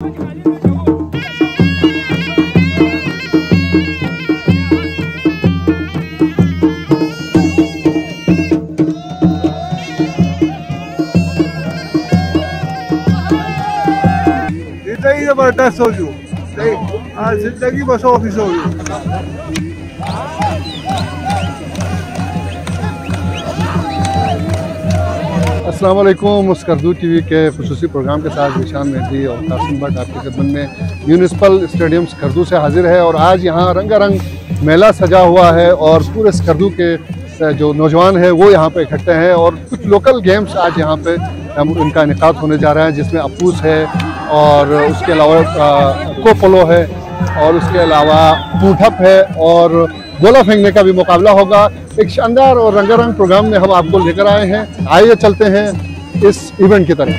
जबरदस्त हो गई आज जिंदगी बस ऑफिस हो गई। अस्सलाम वालेकुम। स्कर्दू टीवी के खुसूसी प्रोग्राम के साथ निशान मेहदी और कासिम भट्ट आपकी खिदमत में म्यूनिसिपल स्टेडियम स्कर्दू से हाजिर है। और आज यहाँ रंगारंग मेला सजा हुआ है और पूरे स्कर्दू के जो नौजवान है वो यहाँ पे इकट्ठे हैं और कुछ लोकल गेम्स आज यहाँ पे उनका इनेकाद होने जा रहा है, जिसमें अपूस है और उसके अलावा कोपोलो है और उसके अलावा पूठप है और गोला फेंकने का भी मुकाबला होगा। एक शानदार और रंगारंग प्रोग्राम में हम आपको लेकर आए हैं। आइए चलते हैं इस इवेंट की तरफ।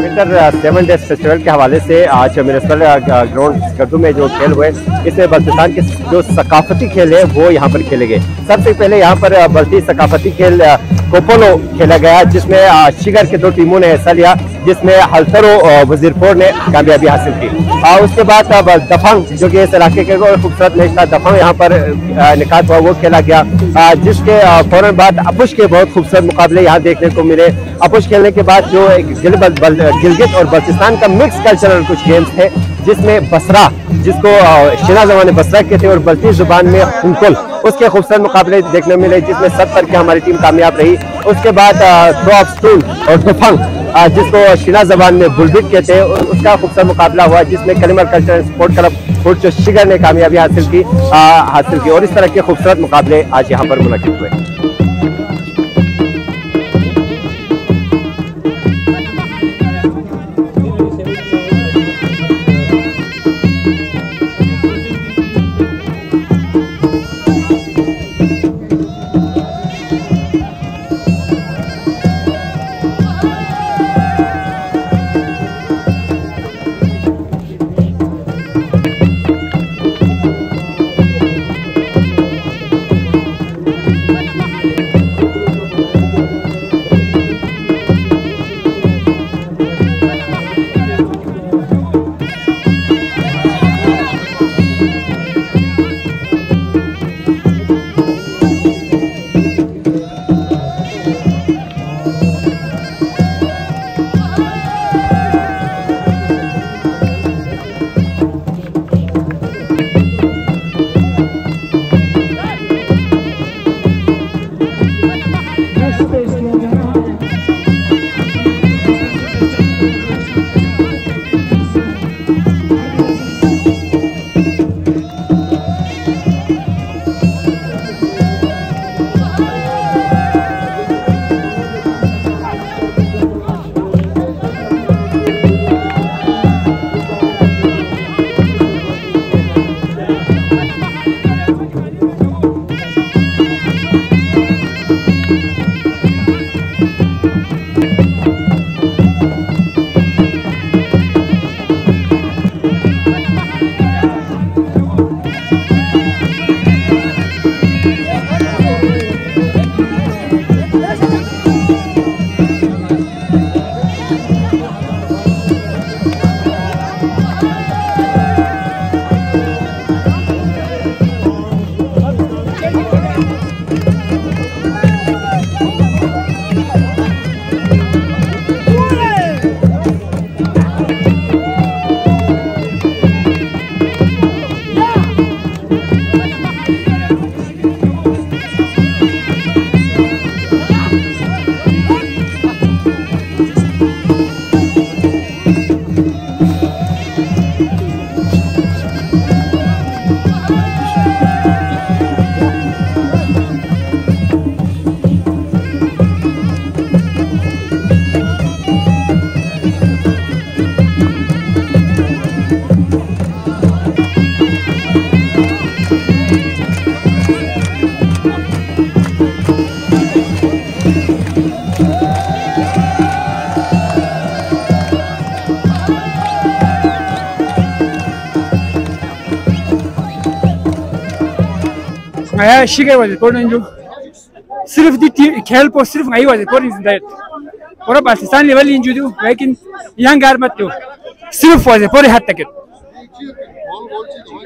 विंटर 7 डेज फेस्टिवल के हवाले से आज म्यूनिसिपल ग्राउंड स्कर्दू में जो खेल हुए इसमें बल्तिस्तान के जो सकाफती खेल है वो यहाँ पर खेले गए। सबसे पहले यहाँ पर बल्ती सकाफती खेल कोपोलो खेला गया, जिसमें शिगर के 2 टीमों ने हिस्सा लिया, जिसमें हल्सरो वजीरपुर ने कामयाबी हासिल की। उसके बाद अब दफंग जो कि इस इलाके के खूबसूरत मैच था, दफंग यहाँ पर निकात हुआ, वो खेला गया, जिसके फौरन बाद अपुश के बहुत खूबसूरत मुकाबले यहाँ देखने को मिले। अपुश खेलने के बाद जो गिलगित और बल्तिस्तान का मिक्स कल्चरल कुछ गेम्स थे, जिसमें बसरा, जिसको शिना जमाने बसरा कहते हैं और बल्ती जुबान में हुंकुल, उसके खूबसूरत मुकाबले देखने मिले, जिसमें 70 की हमारी टीम कामयाब रही। उसके बाद थ्रो ऑफ स्टूल और दुफंग, जिसको शिना जबान में बुलबिट कहते हैं, उसका खूबसूरत मुकाबला हुआ, जिसमें कलिमर कल्चरल स्पोर्ट क्लब फुट जो शिगर ने कामयाबी हासिल की और इस तरह के खूबसूरत मुकाबले आज यहाँ पर मुनक्किद हुए। आया शिके वाले पढ़ने जो सिर्फ दी खेल पर सिर्फ आई वाले पढ़ने जिंदा है पूरा पाकिस्तान लेवल इंजू दो लेकिन यहाँ गार मत दो सिर्फ वाले पूरे हाथ तक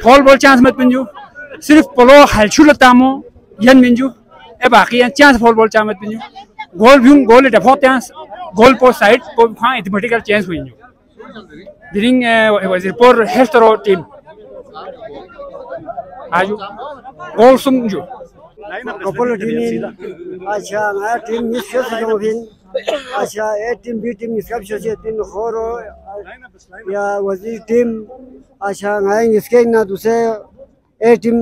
फॉल बॉल चांस मत पिंजो सिर्फ पोलो हलचुल तामो यन मिंजो ए बाकी चांस फॉल बॉल चांस मत पिंजो गोल भी गोल इट बहुत चांस गोल पोस्ट साइड को वहाँ इतमेटिकल चांस हुई जो दिरिंग वाले पर हेल्थ रो टीम आजू गोल सुन जो कपल टीम अच्छा नया टीम मिस कर जो भी अच्छा ए टीम बी टीम मिस कर जो टीम खोरो या वजी टीम अच्छा नया इसके ना दूसरे ए टीम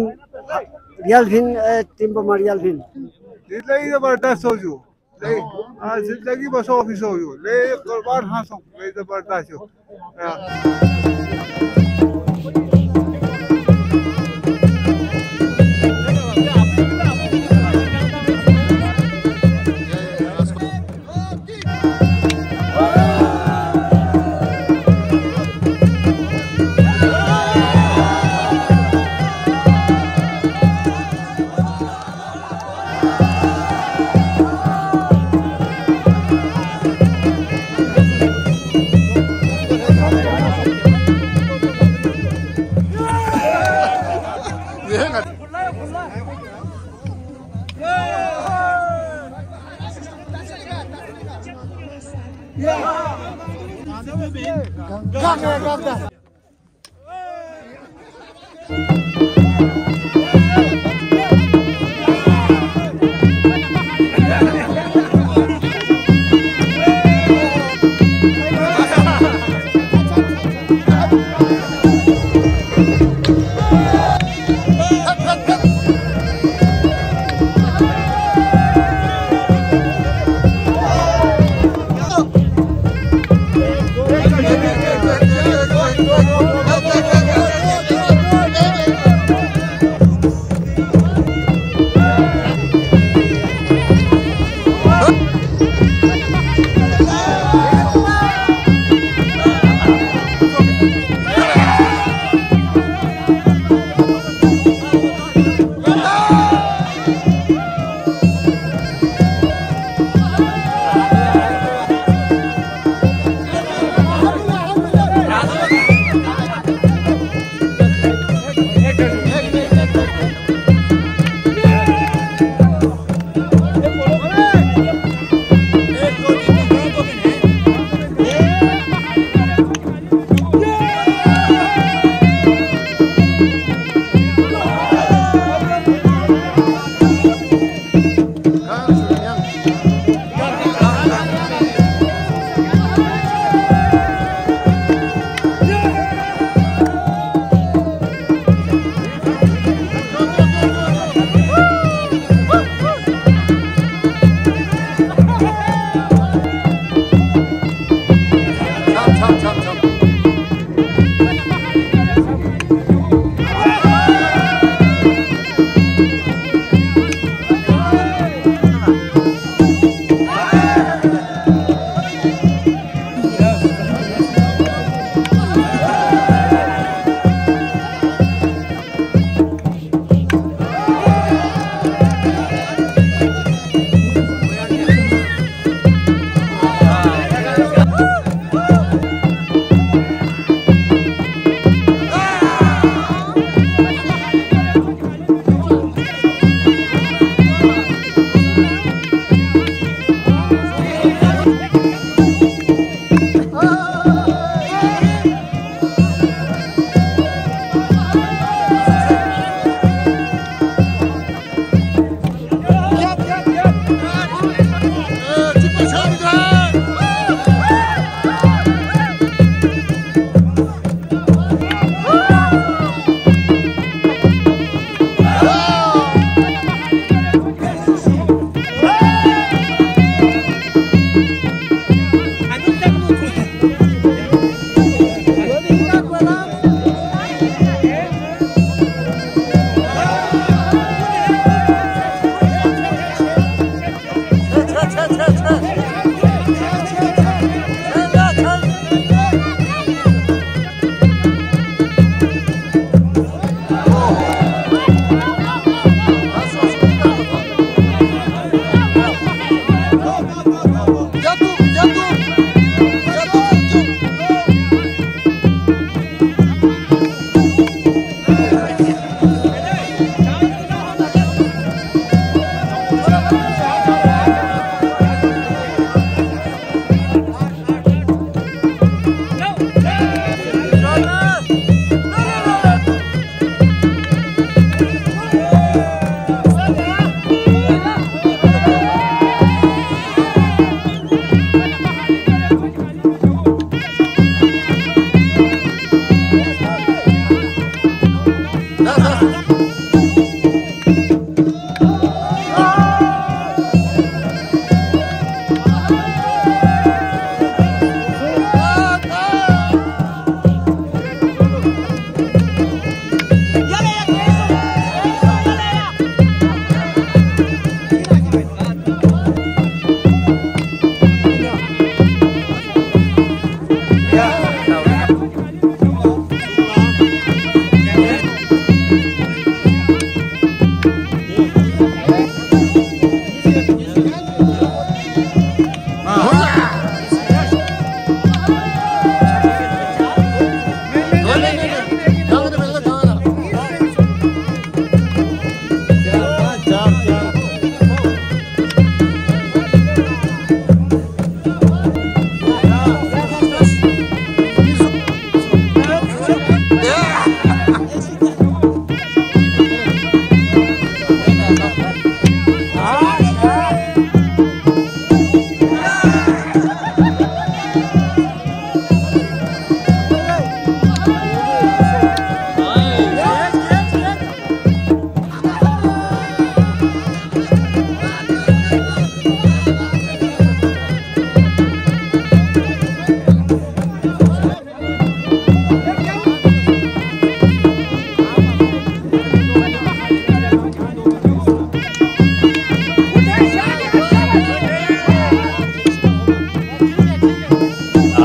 रियल फिन टीम पर मरियल फिन जिंदगी जबरदस्त हो जो आज जिंदगी बस ऑफिस हो जो ले कुर्बान हाँ सो ले जबरदस्त हो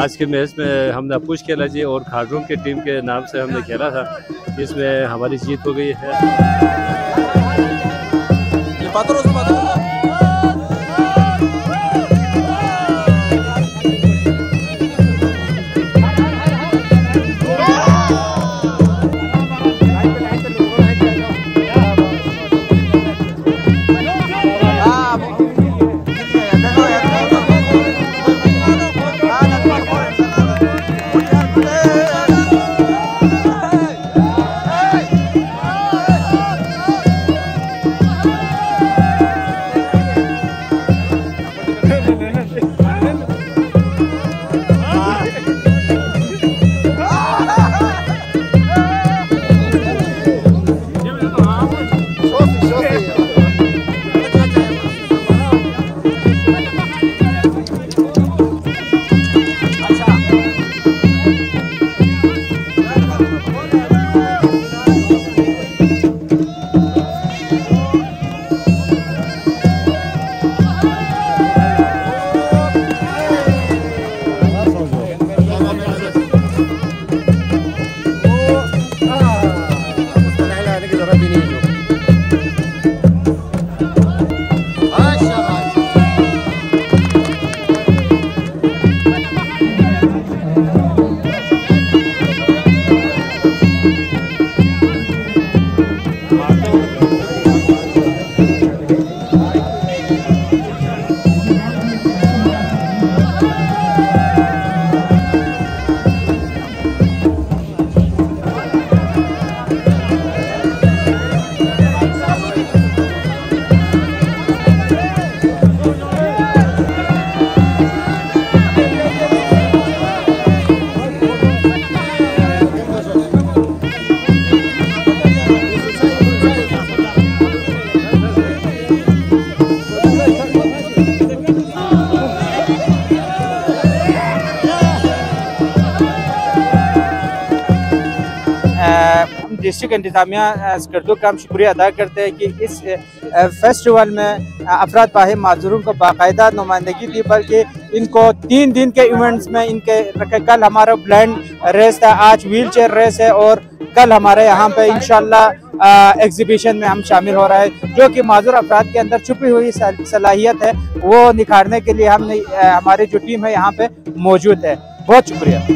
आज के मैच में हमने अपूश खेला जी और खारडूम की टीम के नाम से हमने खेला था, इसमें हमारी जीत हो गई है। डिस्ट्रिक्ट इंतजामिया स्कर्दू का हम शुक्रिया अदा करते हैं कि इस फेस्टिवल में अफराद बाहिर माजूरों को बाकायदा नुमाइंदगी दी, बल्कि इनको 3 दिन के इवेंट्स में इनके कल हमारा ब्लाइंड रेस था, आज व्हील चेयर रेस है और कल हमारे यहाँ पे इंशाल्लाह एग्जीबिशन में हम शामिल हो रहे हैं, जो कि माजूर अफराद के अंदर छुपी हुई सलाहियत है वो निखारने के लिए हमने हमारी जो टीम है यहाँ पे मौजूद है। बहुत शुक्रिया।